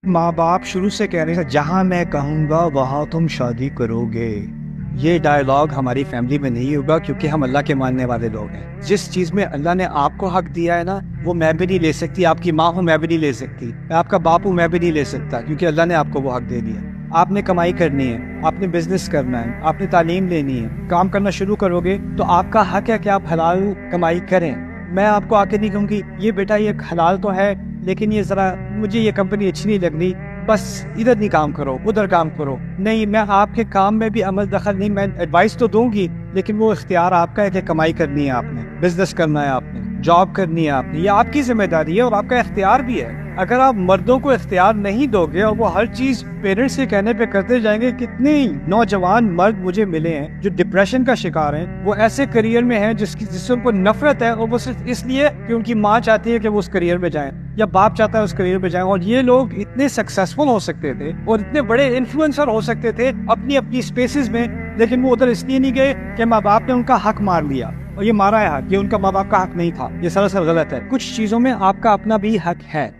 ماں باپ شروع سے کہہ رہے تھے جہاں میں کہوں گا وہاں تم شادی کرو گے. یہ ڈائلاگ ہماری فیملی میں نہیں ہوگا کیونکہ ہم اللہ کے ماننے والے لوگ ہیں. جس چیز میں اللہ نے آپ کو حق دیا ہے نا وہ میں بھی نہیں لے سکتی. آپ کی ماں ہوں میں بھی نہیں لے سکتی. میں آپ کا باپ ہوں میں بھی نہیں لے سکتا کیونکہ اللہ نے آپ کو وہ حق دے دیا. آپ نے کمائی کرنی ہے, آپ نے بزنس کرنا ہے, آپ نے تعلیم لینی ہے, کام کرنا شروع کرو گے تو آپ کا حق ہے کہ آپ حلال کمائی کریں. میں آپ کو آ کے نہیں کہوں گی یہ بیٹا یہ حلال تو ہے لیکن یہ ذرا مجھے یہ کمپنی اچھی نہیں لگ رہی, بس ادھر نہیں کام کرو ادھر کام کرو. نہیں, میں آپ کے کام میں بھی عمل دخل نہیں, میں ایڈوائس تو دوں گی لیکن وہ اختیار آپ کا ہے کہ کمائی کرنی ہے, آپ نے بزنس کرنا ہے, آپ نے جاب کرنی ہے, آپ نے, یہ آپ کی ذمہ داری ہے اور آپ کا اختیار بھی ہے. اگر آپ مردوں کو اختیار نہیں دو گے اور وہ ہر چیز پیرنٹس کے کہنے پہ کرتے جائیں گے, کتنے نوجوان مرد مجھے ملے ہیں جو ڈپریشن کا شکار ہیں, وہ ایسے کریئر میں ہیں جس سے ان کو نفرت ہے اور وہ صرف اس لیے کہ ان کی ماں چاہتی ہے کہ وہ اس کریئر میں جائیں یا باپ چاہتا ہے اس کریئر میں جائیں. اور یہ لوگ اتنے سکسیسفل ہو سکتے تھے اور اتنے بڑے انفلوئنسر ہو سکتے تھے اپنی اپنی اسپیسز میں, لیکن وہ ادھر اس لیے نہیں گئے کہ ماں باپ نے ان کا حق مار لیا اور یہ مارا ہے حق, یہ ان کا ماں باپ کا حق نہیں تھا. یہ سراسر غلط ہے. کچھ چیزوں میں آپ کا اپنا بھی حق ہے.